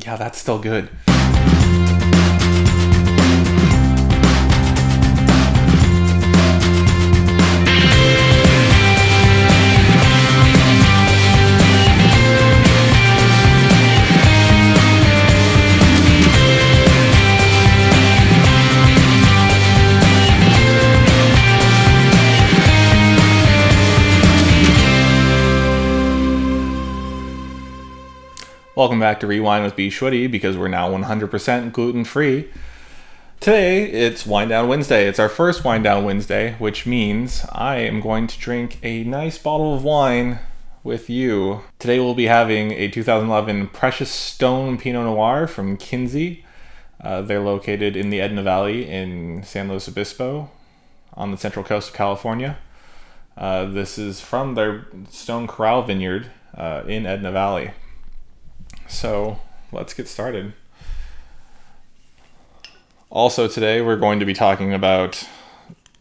Yeah, that's still good. Welcome back to Rewind with bschwitty, because we're now 100% gluten-free. Today, it's Wind Down Wednesday. It's our first Wind Down Wednesday, which means I am going to drink a nice bottle of wine with you. Today we'll be having a 2011 Precious Stone Pinot Noir from Kynsi. They're located in the Edna Valley in San Luis Obispo on the central coast of California. This is from their Stone Corral vineyard in Edna Valley. So let's get started. Also today we're going to be talking about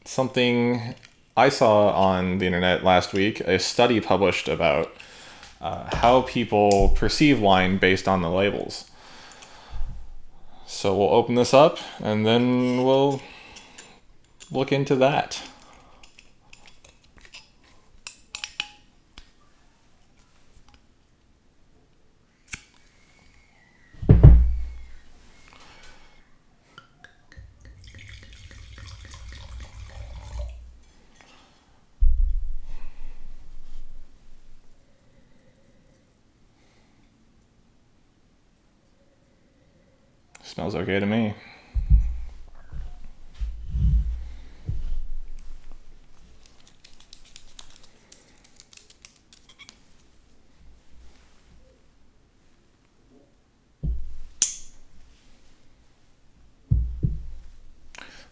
something I saw on the internet last week, a study published about how people perceive wine based on the labels. So we'll open this up and then we'll look into that. Smells okay to me.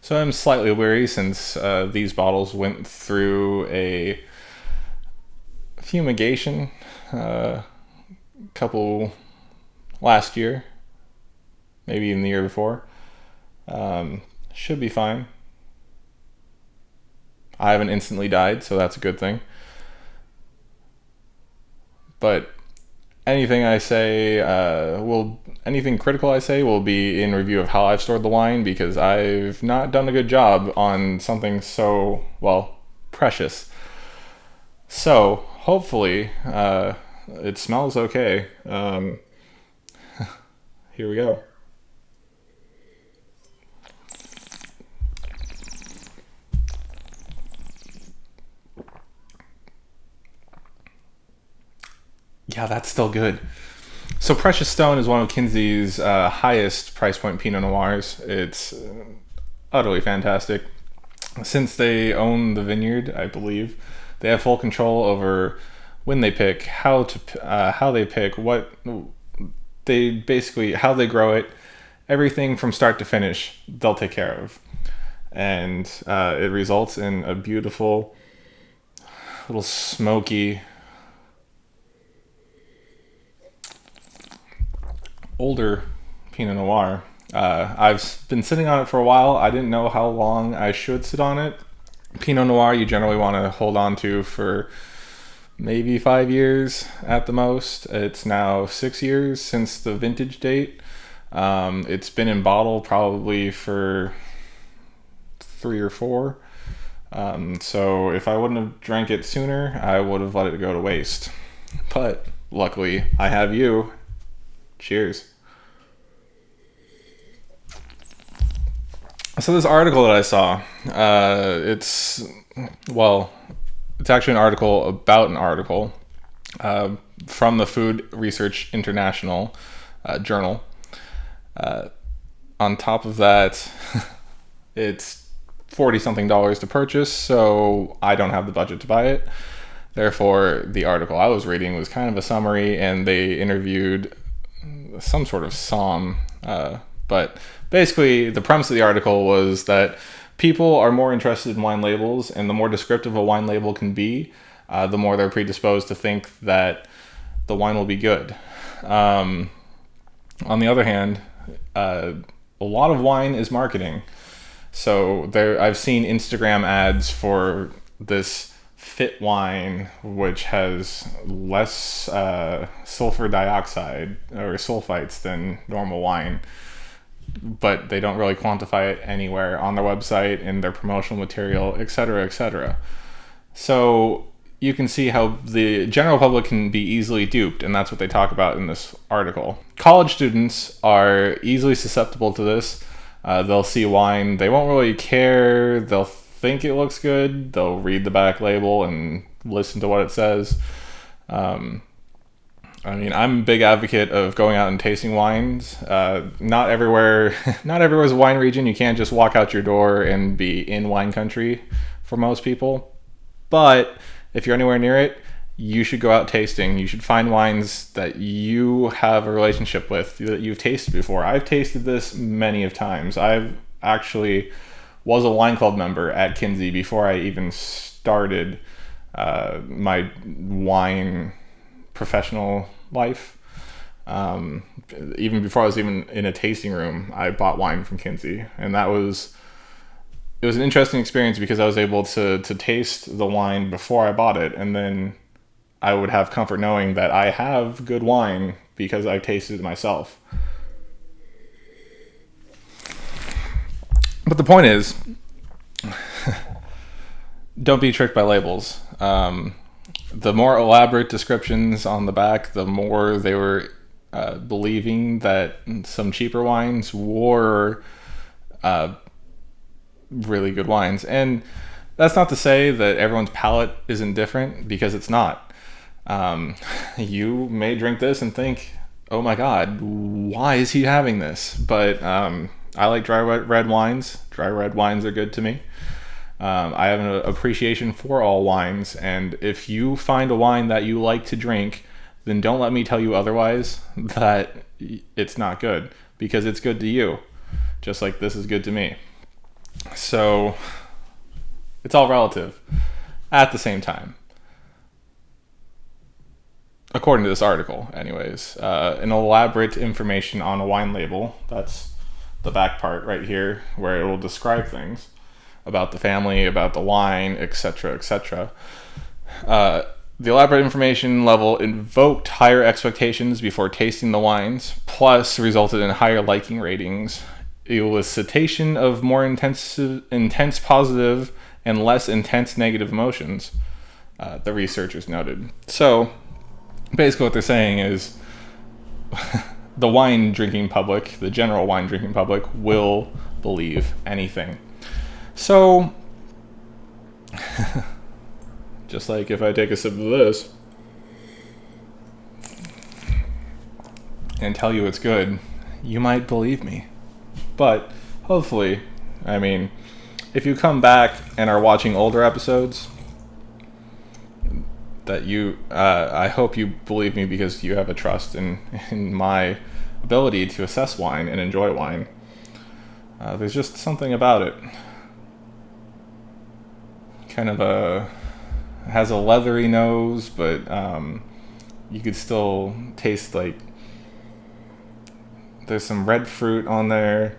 So I'm slightly weary since these bottles went through a fumigation couple last year. Maybe even the year before. Should be fine. I haven't instantly died, so that's a good thing. But anything critical I say will be in review of how I've stored the wine, because I've not done a good job on something so, precious. So hopefully it smells okay. Here we go. Yeah, that's still good. So Precious Stone is one of Kynsi's highest price point Pinot Noirs. It's utterly fantastic. Since they own the vineyard, I believe, they have full control over when they pick, how they pick, how they grow it. Everything from start to finish, they'll take care of. And it results in a beautiful, little smoky, older Pinot Noir. I've been sitting on it for a while. I didn't know how long I should sit on it. Pinot Noir you generally want to hold on to for maybe 5 years at the most. It's now 6 years since the vintage date. It's been in bottle probably for 3 or 4. So if I wouldn't have drank it sooner, I would have let it go to waste. But luckily I have you. Cheers. So this article that I saw, it's actually an article about an article from the Food Research International journal. On top of that, it's $40-something to purchase, so I don't have the budget to buy it. Therefore, the article I was reading was kind of a summary, and they interviewed some sort of somm, but basically the premise of the article was that people are more interested in wine labels, and the more descriptive a wine label can be, the more they're predisposed to think that the wine will be good. On the other hand, a lot of wine is marketing. So I've seen Instagram ads for this fit wine, which has less sulfur dioxide or sulfites than normal wine, but they don't really quantify it anywhere on their website, in their promotional material, etc., etc. So you can see how the general public can be easily duped, and that's what they talk about in this article. College students are easily susceptible to this. They'll see wine, they won't really care, they'll think it looks good, they'll read the back label and listen to what it says. I'm a big advocate of going out and tasting wines. Not everywhere's a wine region. You can't just walk out your door and be in wine country for most people. But if you're anywhere near it, you should go out tasting. You should find wines that you have a relationship with, that you've tasted before. I've tasted this many of times. I've actually was a wine club member at Kynsi before I even started my wine professional life. Even before I was even in a tasting room, I bought wine from Kynsi, and it was an interesting experience because I was able to taste the wine before I bought it, and then I would have comfort knowing that I have good wine because I've tasted it myself. But the point is, don't be tricked by labels. The more elaborate descriptions on the back, the more they were believing that some cheaper wines were really good wines. And that's not to say that everyone's palate isn't different, because it's not. You may drink this and think, oh my God, why is he having this? But I like dry red wines. Dry red wines are good to me. I have an appreciation for all wines, and if you find a wine that you like to drink, then don't let me tell you otherwise, that it's not good, because it's good to you, just like this is good to me. So it's all relative at the same time. According to this article, anyways, an elaborate information on a wine label, that's the back part right here, where it will describe things about the family, about the wine, etc., etc. The elaborate information level invoked higher expectations before tasting the wines, plus resulted in higher liking ratings. Elicitation of more intense positive and less intense negative emotions, the researchers noted. So basically what they're saying is the wine drinking public, the general wine drinking public, will believe anything. So, just like if I take a sip of this and tell you it's good, you might believe me. But hopefully, if you come back and are watching older episodes, that I hope you believe me, because you have a trust in my ability to assess wine and enjoy wine. There's just something about it. Kind of has a leathery nose, but you could still taste like there's some red fruit on there.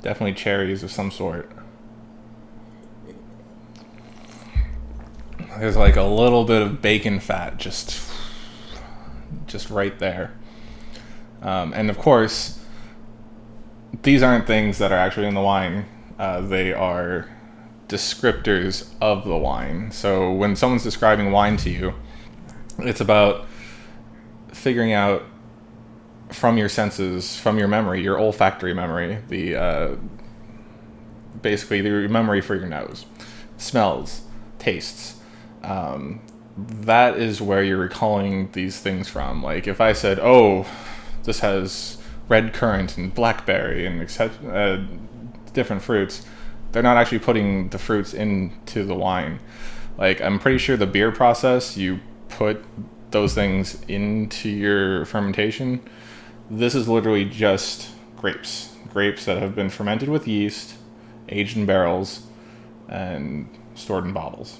Definitely cherries of some sort. There's like a little bit of bacon fat just right there. And of course, these aren't things that are actually in the wine. They are descriptors of the wine. So when someone's describing wine to you, it's about figuring out from your senses, from your memory, your olfactory memory, basically the memory for your nose, smells, tastes. That is where you're recalling these things from. Like if I said, oh, this has red currant and blackberry and different fruits, they're not actually putting the fruits into the wine. Like I'm pretty sure the beer process, you put those things into your fermentation. This is literally just grapes that have been fermented with yeast, aged in barrels, and stored in bottles.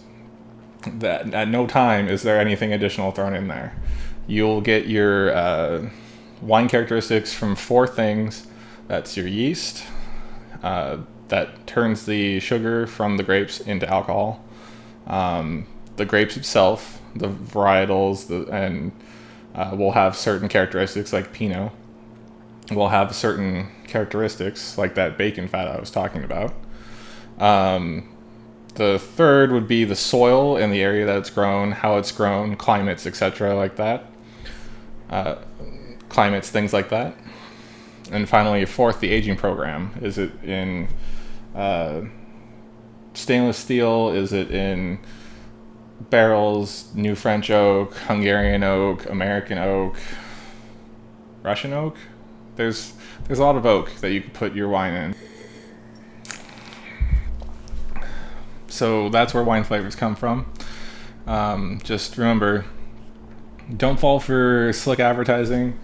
That at no time is there anything additional thrown in there. You'll get your wine characteristics from four things. That's your yeast, that turns the sugar from the grapes into alcohol. The grapes itself, the varietals, and will have certain characteristics like Pinot. Will have certain characteristics like that bacon fat I was talking about. The third would be the soil and the area that it's grown, how it's grown, climates, etc., like that. Climates, things like that. And finally, fourth, the aging program. Is it in stainless steel? Is it in barrels, new French oak, Hungarian oak, American oak, Russian oak? There's a lot of oak that you could put your wine in. So that's where wine flavors come from. Just remember, don't fall for slick advertising.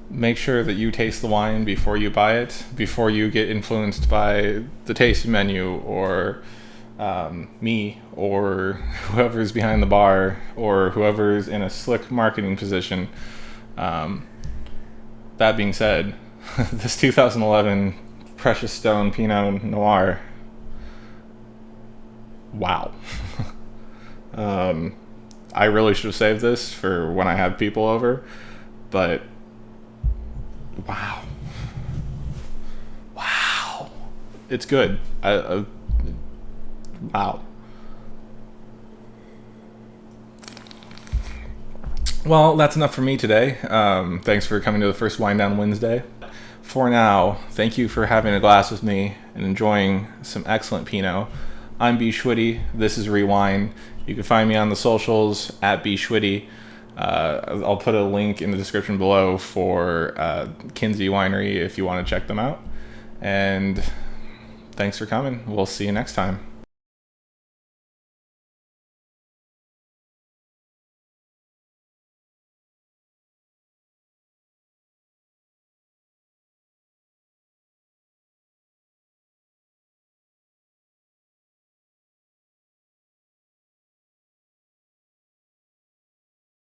Make sure that you taste the wine before you buy it, before you get influenced by the tasting menu or me or whoever's behind the bar or whoever's in a slick marketing position. That being said, this 2011 Precious Stone Pinot Noir, wow. I really should have saved this for when I have people over, but wow. It's good. Wow. Well, that's enough for me today. Thanks for coming to the first Wine Down Wednesday. For now, thank you for having a glass with me and enjoying some excellent Pinot. I'm bschwitty. This is Rewind. You can find me on the socials at bschwitty. I'll put a link in the description below for Kynsi Winery if you want to check them out. And thanks for coming. We'll see you next time.